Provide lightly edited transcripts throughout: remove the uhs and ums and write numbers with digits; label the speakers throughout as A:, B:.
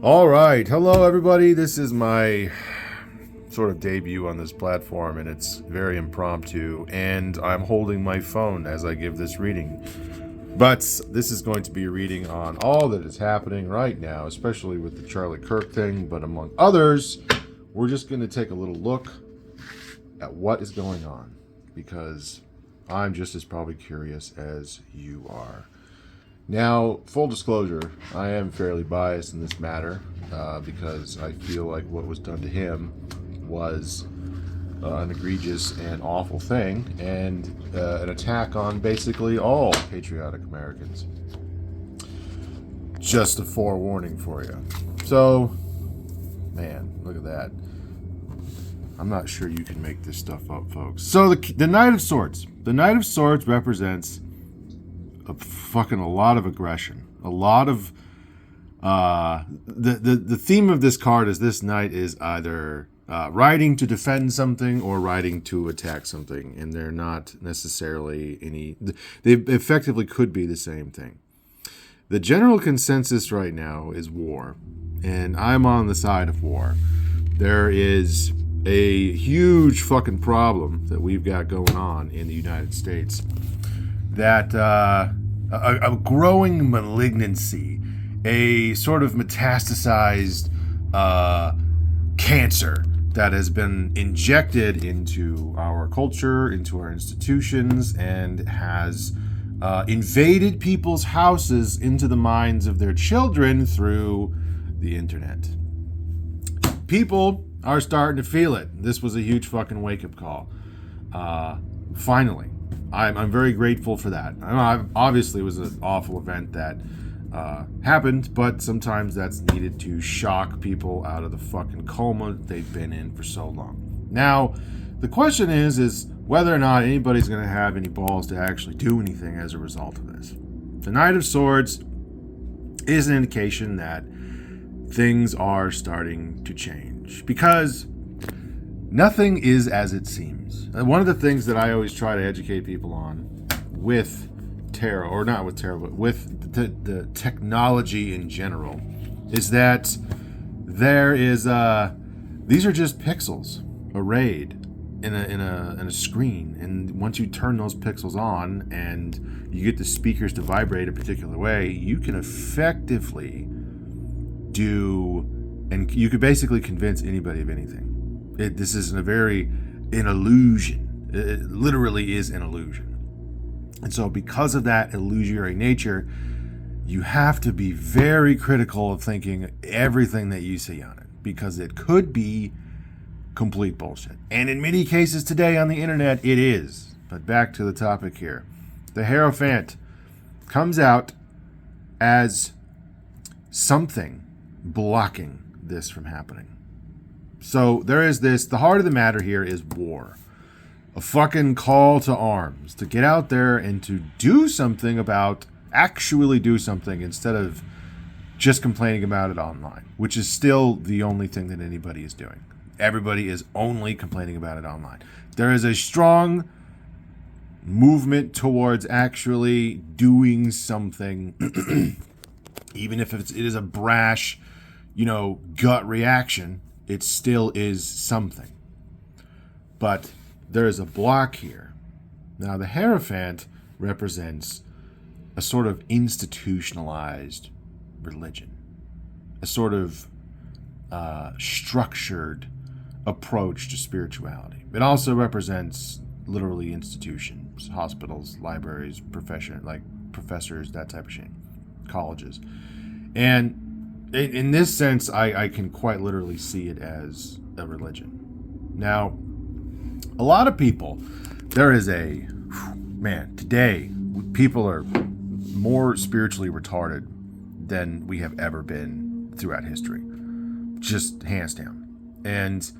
A: All right. Hello, everybody. This is my sort of debut on this platform, and it's very impromptu, and I'm holding my phone as I give this reading. But this is going to be a reading on all that is happening right now, especially with the Charlie Kirk thing, but among others, we're just going to take a little look at what is going on, because I'm just as probably curious as you are. Now, full disclosure, I am fairly biased in this matter because I feel like what was done to him was an egregious and awful thing, and an attack on basically all patriotic Americans. Just a forewarning for you. So, man, look at that. I'm not sure you can make this stuff up, folks. So the Knight of Swords. The Knight of Swords represents a lot of aggression, a lot of the theme of this card is this knight is either riding to defend something or riding to attack something, and they're not necessarily they effectively could be the same thing. The general consensus right now is war, and I'm on the side of war. There is a huge fucking problem that we've got going on in the United States, that a growing malignancy, a sort of metastasized cancer that has been injected into our culture, into our institutions, and has invaded people's houses into the minds of their children through the internet. People are starting to feel it. This was a huge fucking wake-up call. Finally. I'm very grateful for that. Obviously, it was an awful event that happened, but sometimes that's needed to shock people out of the fucking coma they've been in for so long. Now, the question is whether or not anybody's going to have any balls to actually do anything as a result of this. The Knight of Swords is an indication that things are starting to change, because nothing is as it seems. And one of the things that I always try to educate people on with tarot, or not with tarot, but with the technology in general, is that there is these are just pixels arrayed in a screen, and once you turn those pixels on and you get the speakers to vibrate a particular way, you can effectively and you could basically convince anybody of anything. This is an illusion. It literally is an illusion. And so because of that illusory nature, you have to be very critical of thinking everything that you see on it, because it could be complete bullshit. And in many cases today on the internet, it is. But back to the topic here. The Hierophant comes out as something blocking this from happening. So there is this, the heart of the matter here is war. A fucking call to arms, to get out there and to do something actually do something, instead of just complaining about it online, which is still the only thing that anybody is doing. Everybody is only complaining about it online. There is a strong movement towards actually doing something, even if it is a brash, gut reaction. It still is something. But there is a block here. Now, the Hierophant represents a sort of institutionalized religion, a sort of structured approach to spirituality. It also represents literally institutions, hospitals, libraries, professors, that type of shit, colleges. And in this sense, I can quite literally see it as a religion. Now, a lot of people, today, people are more spiritually retarded than we have ever been throughout history. Just hands down. And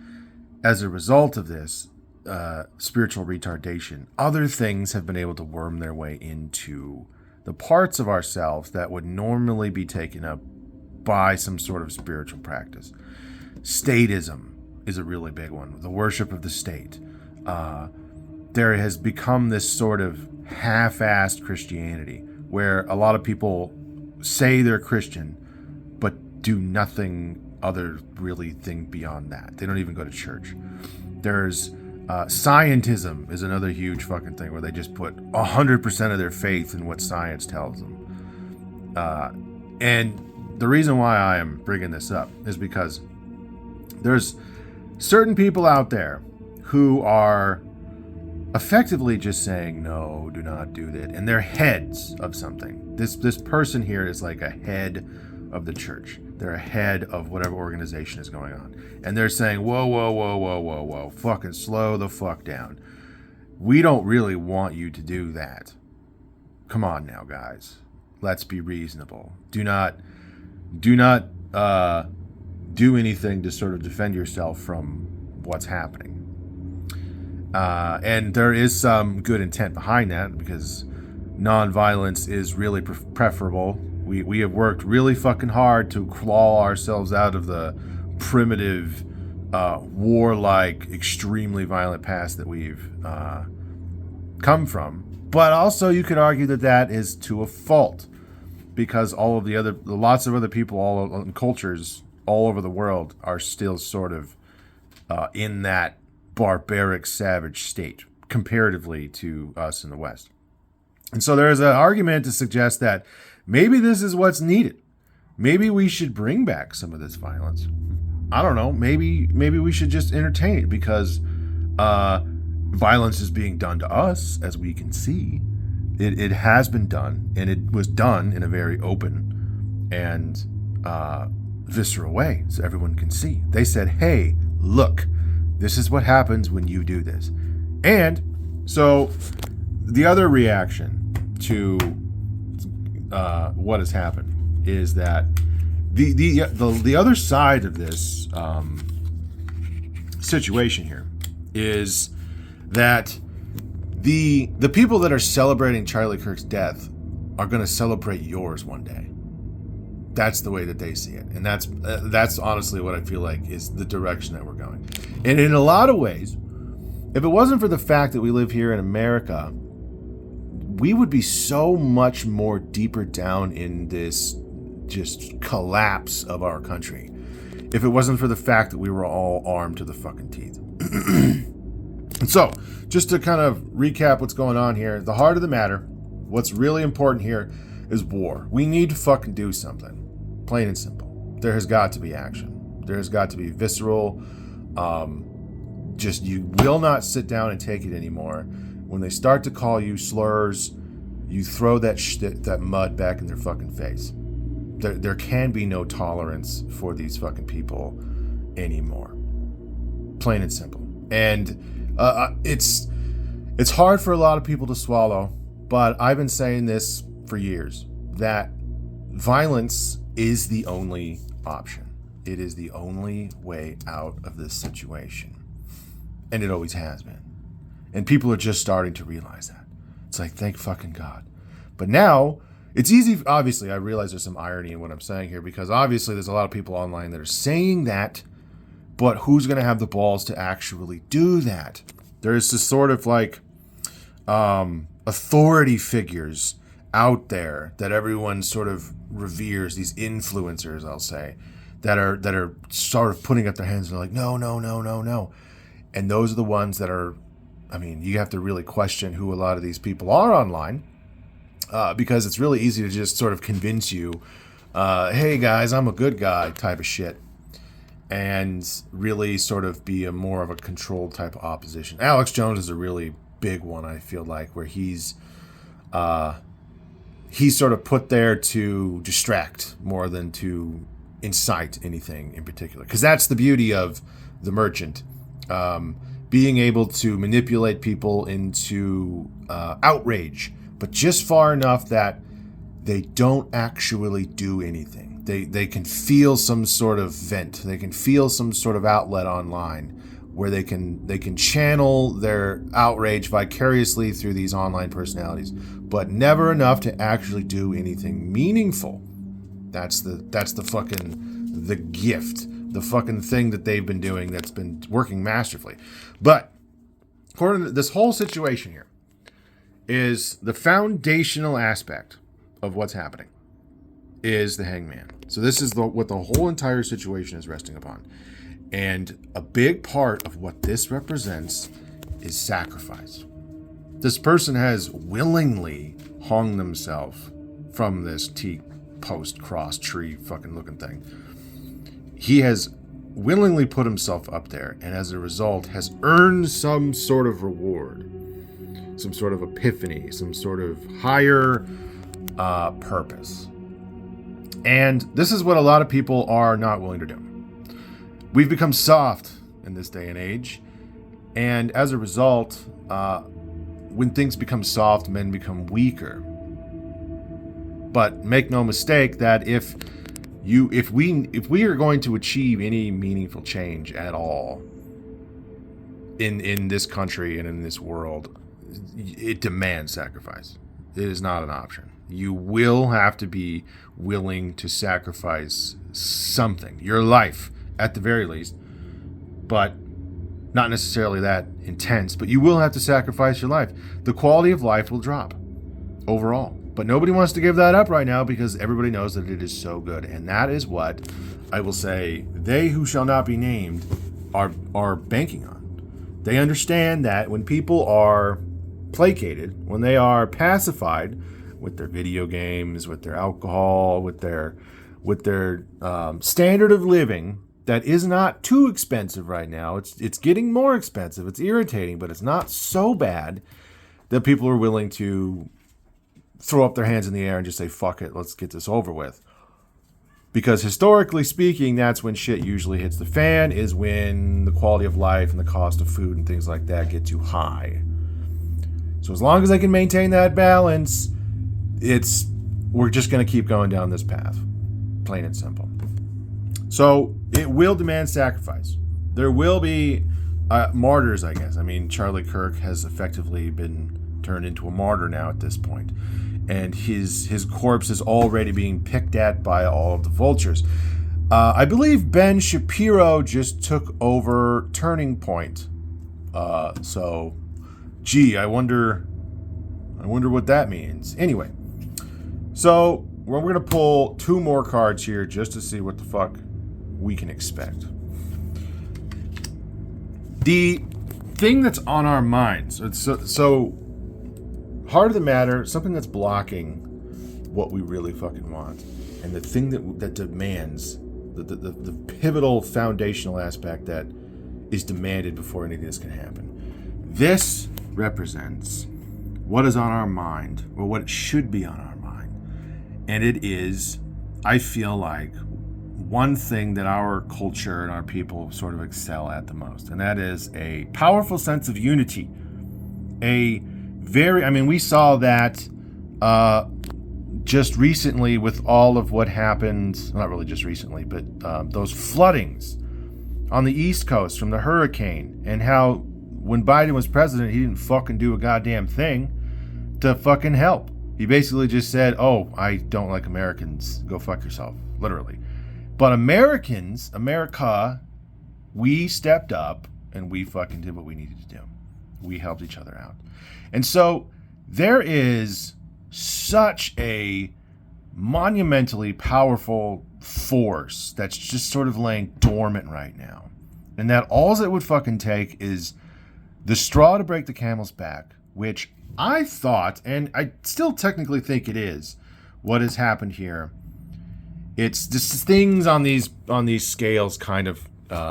A: as a result of this spiritual retardation, other things have been able to worm their way into the parts of ourselves that would normally be taken up by some sort of spiritual practice. Statism is a really big one. The worship of the state. There has become this sort of half-assed Christianity where a lot of people say they're Christian, but do nothing other really thing beyond that. They don't even go to church. There's scientism is another huge fucking thing where they just put 100% of their faith in what science tells them. And the reason why I am bringing this up is because there's certain people out there who are effectively just saying, no, do not do that. And they're heads of something. This person here is like a head of the church. They're a head of whatever organization is going on. And they're saying, whoa, fucking slow the fuck down. We don't really want you to do that. Come on now, guys. Let's be reasonable. Do not do anything to sort of defend yourself from what's happening. And there is some good intent behind that, because nonviolence is really preferable. We have worked really fucking hard to claw ourselves out of the primitive, warlike, extremely violent past that we've come from. But also you could argue that that is to a fault, because lots of other people, in cultures all over the world are still sort of in that barbaric, savage state comparatively to us in the West. And so there's an argument to suggest that maybe this is what's needed. Maybe we should bring back some of this violence. I don't know. Maybe we should just entertain it, because violence is being done to us, as we can see. It has been done, and it was done in a very open and visceral way, so everyone can see. They said, hey, look, this is what happens when you do this. And so the other reaction to what has happened is that the other side of this situation here is that the people that are celebrating Charlie Kirk's death are going to celebrate yours one day. That's the way that they see it, and that's honestly what I feel like is the direction that we're going. And in a lot of ways, if it wasn't for the fact that we live here in America, we would be so much more deeper down in this just collapse of our country if it wasn't for the fact that we were all armed to the fucking teeth. And so, just to kind of recap what's going on here, the heart of the matter, what's really important here is war. We need to fucking do something. Plain and simple. There has got to be action. There has got to be visceral. Just, you will not sit down and take it anymore. When they start to call you slurs, you throw that mud back in their fucking face. There can be no tolerance for these fucking people anymore. Plain and simple. And it's hard for a lot of people to swallow, but I've been saying this for years, that violence is the only option. It is the only way out of this situation. And it always has been. And people are just starting to realize that. It's like, thank fucking God. But now, it's easy. Obviously, I realize there's some irony in what I'm saying here, because obviously there's a lot of people online that are saying that, but who's going to have the balls to actually do that? There's this sort of like authority figures out there that everyone sort of reveres, these influencers, I'll say, that are sort of putting up their hands and like, no. And those are the ones that are, I mean, you have to really question who a lot of these people are online, because it's really easy to just sort of convince you, hey guys, I'm a good guy type of shit, and really sort of be more of a controlled type of opposition. Alex Jones is a really big one, I feel like, where he's sort of put there to distract more than to incite anything in particular. Because that's the beauty of the merchant. Being able to manipulate people into outrage, but just far enough that they don't actually do anything. They can feel some sort of vent. They can feel some sort of outlet online where they can channel their outrage vicariously through these online personalities, but never enough to actually do anything meaningful. That's the fucking the gift, the fucking thing that they've been doing that's been working masterfully. But according to this whole situation here is the foundational aspect of what's happening is the hangman. So this is what the whole entire situation is resting upon. And a big part of what this represents is sacrifice. This person has willingly hung themselves from this T-post cross tree fucking looking thing. He has willingly put himself up there, and as a result has earned some sort of reward, some sort of epiphany, some sort of higher purpose. And this is what a lot of people are not willing to do. We've become soft in this day and age, and as a result, when things become soft, men become weaker. But make no mistake that if we are going to achieve any meaningful change at all in this country and in this world, it demands sacrifice. It is not an option. You will have to be willing to sacrifice something, your life at the very least, but not necessarily that intense, but you will have to sacrifice your life. The quality of life will drop overall, but nobody wants to give that up right now because everybody knows that it is so good. And that is what I will say they who shall not be named are banking on. They understand that when people are placated, when they are pacified with their video games, with their alcohol, with their standard of living that is not too expensive right now. It's getting more expensive. It's irritating, but it's not so bad that people are willing to throw up their hands in the air and just say, fuck it, let's get this over with. Because historically speaking, that's when shit usually hits the fan, is when the quality of life and the cost of food and things like that get too high. So as long as I can maintain that balance, we're just going to keep going down this path. Plain and simple. So it will demand sacrifice. There will be martyrs, I guess. I mean, Charlie Kirk has effectively been turned into a martyr now at this point. And his corpse is already being picked at by all of the vultures. I believe Ben Shapiro just took over Turning Point. So, gee, I wonder what that means. Anyway, so we're going to pull two more cards here just to see what the fuck we can expect. The thing that's on our minds, so heart of the matter, something that's blocking what we really fucking want, and the thing that demands the pivotal foundational aspect that is demanded before any of this can happen. This represents what is on our mind, or what it should be on our mind. And it is, I feel like, one thing that our culture and our people sort of excel at the most, and that is a powerful sense of unity. We saw that just recently with all of what happened, not really just recently, but those floodings on the East Coast from the hurricane, and how when Biden was president, he didn't fucking do a goddamn thing to fucking help. He basically just said, oh, I don't like Americans, go fuck yourself, literally. But America, we stepped up and we fucking did what we needed to do. We helped each other out. And so there is such a monumentally powerful force that's just sort of laying dormant right now. And that all it would fucking take is the straw to break the camel's back, which I thought, and I still technically think it is, what has happened here. It's just things on these scales kind of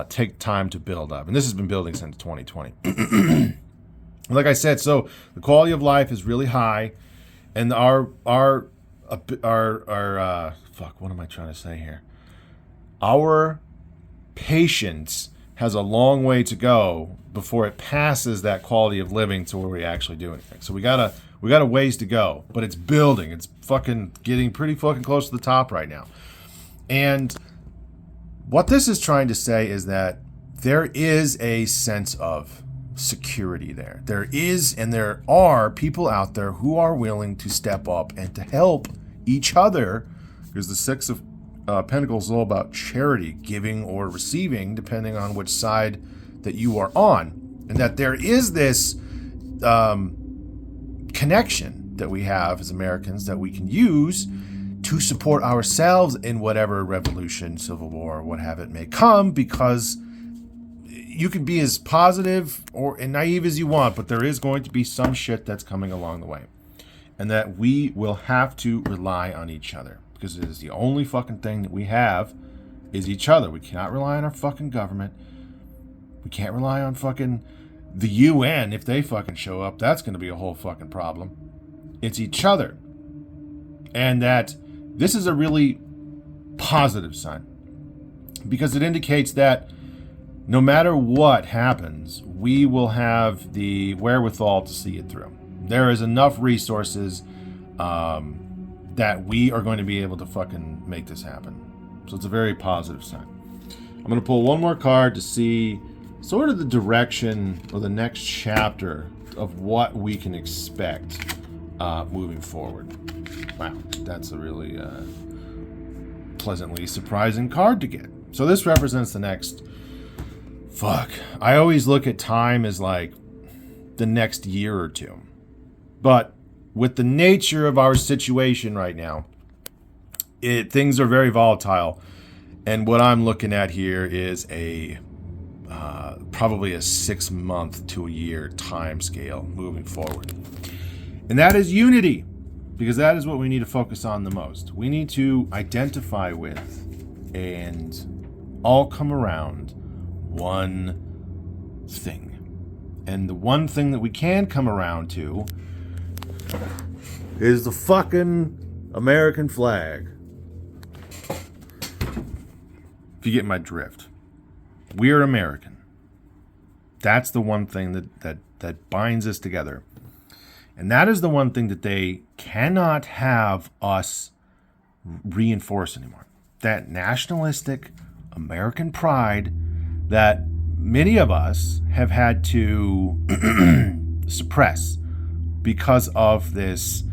A: take time to build up. And this has been building since 2020. Like I said, so the quality of life is really high, and our fuck, what am I trying to say here? Our patience has a long way to go before it passes that quality of living to where we actually do anything. So we got a ways to go, but it's building. It's fucking getting pretty fucking close to the top right now. And what this is trying to say is that there is a sense of security there. There is, and there are people out there who are willing to step up and to help each other, because the Six of Pentacles is all about charity, giving or receiving, depending on which side that you are on. And that there is this connection that we have as Americans that we can use to support ourselves in whatever revolution, civil war, what have it may come, because you can be as positive and naive as you want, but there is going to be some shit that's coming along the way. And that we will have to rely on each other, because it is the only fucking thing that we have is each other. We cannot rely on our fucking government. We can't rely on fucking the UN. If they fucking show up, that's going to be a whole fucking problem. It's each other. And that this is a really positive sign, because it indicates that no matter what happens, we will have the wherewithal to see it through. There is enough resources that we are going to be able to fucking make this happen. So it's a very positive sign. I'm going to pull one more card to see sort of the direction or the next chapter of what we can expect moving forward. Wow, that's a really pleasantly surprising card to get. So this represents the next... I always look at time as like the next year or two. But with the nature of our situation right now, things are very volatile. And what I'm looking at here is probably a 6-month to a year time scale moving forward. And that is unity, because that is what we need to focus on the most. We need to identify with and all come around one thing. And the one thing that we can come around to is the fucking American flag. If you get my drift. We're American. That's the one thing that binds us together. And that is the one thing that they cannot have us reinforce anymore. That nationalistic American pride that many of us have had to suppress because of this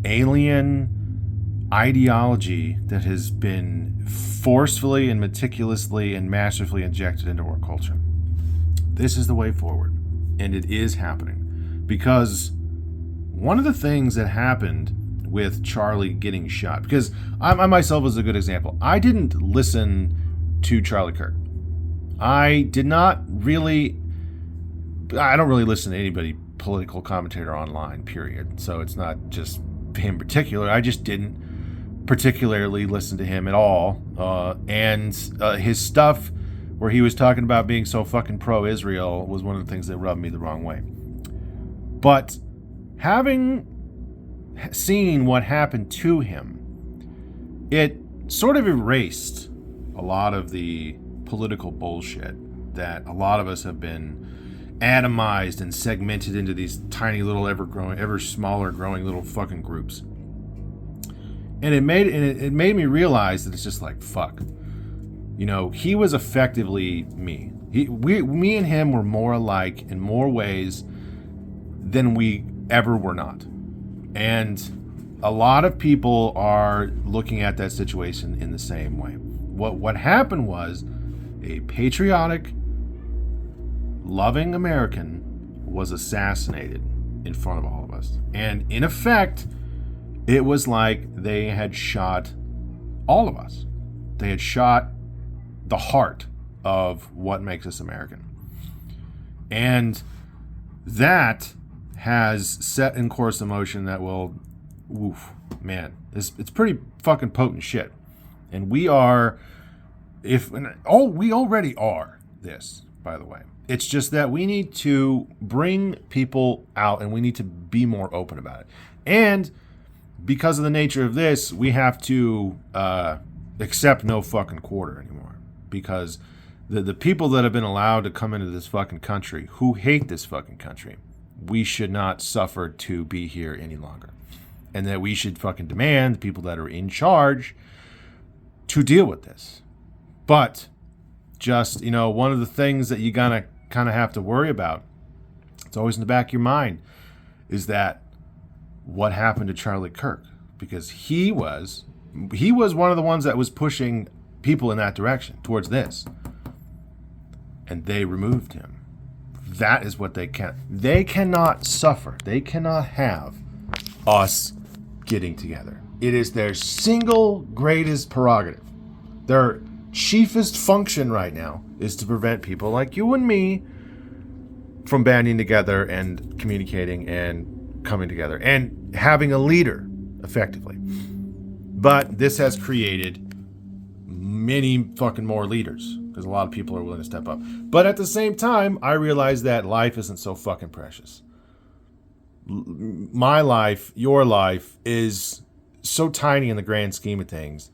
A: alien ideology that has been forcefully and meticulously and masterfully injected into our culture. This is the way forward, and it is happening. Because one of the things that happened with Charlie getting shot, because I myself was a good example. I didn't listen to Charlie Kirk. I don't really listen to anybody political commentator online, period. So it's not just him in particular. I just didn't particularly listen to him at all. And his stuff where he was talking about being so fucking pro-Israel was one of the things that rubbed me the wrong way. But having seen what happened to him, it sort of erased a lot of the political bullshit that a lot of us have been atomized and segmented into these tiny little ever smaller growing little fucking groups. And it made me realize that it's just like, fuck. You know, he was effectively me. Me and him were more alike in more ways than we ever were not. And a lot of people are looking at that situation in the same way. What happened was a patriotic, loving American was assassinated in front of all of us. And in effect, it was like they had shot all of us. They had shot the heart of what makes us American. And that has set in course a motion that will, it's pretty fucking potent shit. And we already are this, by the way. It's just that we need to bring people out and we need to be more open about it. And because of the nature of this, we have to accept no fucking quarter anymore. Because the people that have been allowed to come into this fucking country, who hate this fucking country, we should not suffer to be here any longer. And that we should fucking demand the people that are in charge to deal with this. But just, one of the things that you gotta kind of have to worry about, it's always in the back of your mind, is that what happened to Charlie Kirk? Because he was one of the ones that was pushing people in that direction, towards this. And they removed him. That is what they cannot suffer. They cannot have us getting together. It is their single greatest prerogative. Their chiefest function right now is to prevent people like you and me from banding together and communicating and coming together and having a leader, effectively. But this has created many fucking more leaders because a lot of people are willing to step up. But at the same time, I realize that life isn't so fucking precious. My life, your life, is so tiny in the grand scheme of things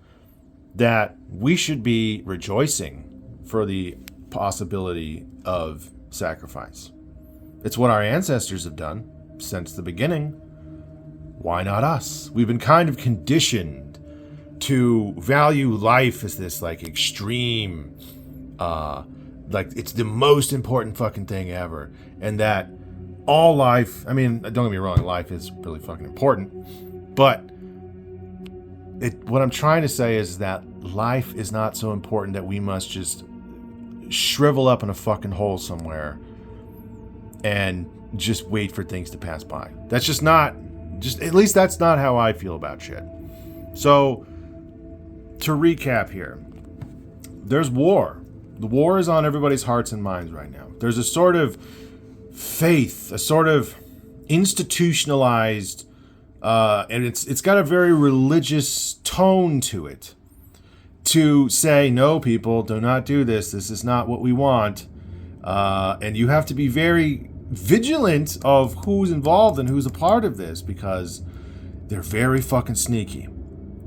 A: that we should be rejoicing for the possibility of sacrifice. It's what our ancestors have done since the beginning. Why not us? We've been kind of conditioned to value life as this like extreme, like it's the most important fucking thing ever. And that all life, I mean, don't get me wrong, life is really fucking important. But what I'm trying to say is that life is not so important that we must just shrivel up in a fucking hole somewhere and just wait for things to pass by. That's just not, at least that's not how I feel about shit. So, to recap here, there's war. The war is on everybody's hearts and minds right now. There's a sort of faith, a sort of institutionalized, and it's got a very religious tone to it, to say, no, people, do not do this. This is not what we want. And you have to be very vigilant of who's involved and who's a part of this, because they're very fucking sneaky.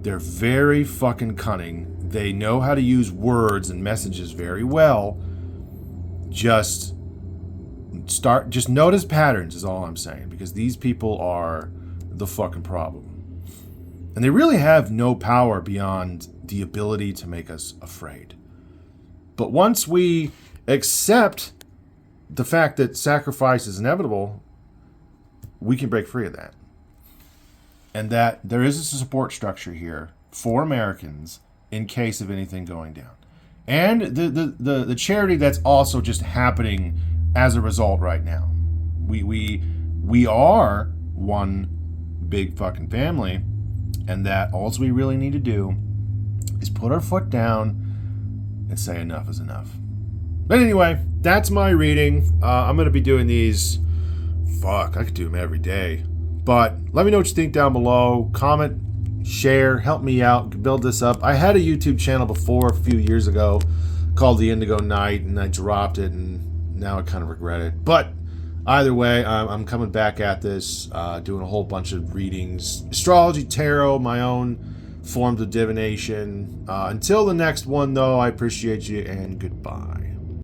A: They're very fucking cunning. They know how to use words and messages very well. Just notice patterns is all I'm saying, because these people are the fucking problem. And they really have no power beyond the ability to make us afraid. But once we accept the fact that sacrifice is inevitable, we can break free of that. And that there is a support structure here for Americans in case of anything going down. And the charity that's also just happening as a result right now. We are one big fucking family, and that all we really need to do is put our foot down and say enough is enough. But anyway, that's my reading. I'm going to be doing these. Fuck, I could do them every day. But let me know what you think down below. Comment, share, help me out, build this up. I had a YouTube channel before a few years ago called The Indigo Night, and I dropped it, and now I kind of regret it. But either way, I'm coming back at this, doing a whole bunch of readings. Astrology, tarot, my own forms of divination. Until the next one, though, I appreciate you, and goodbye.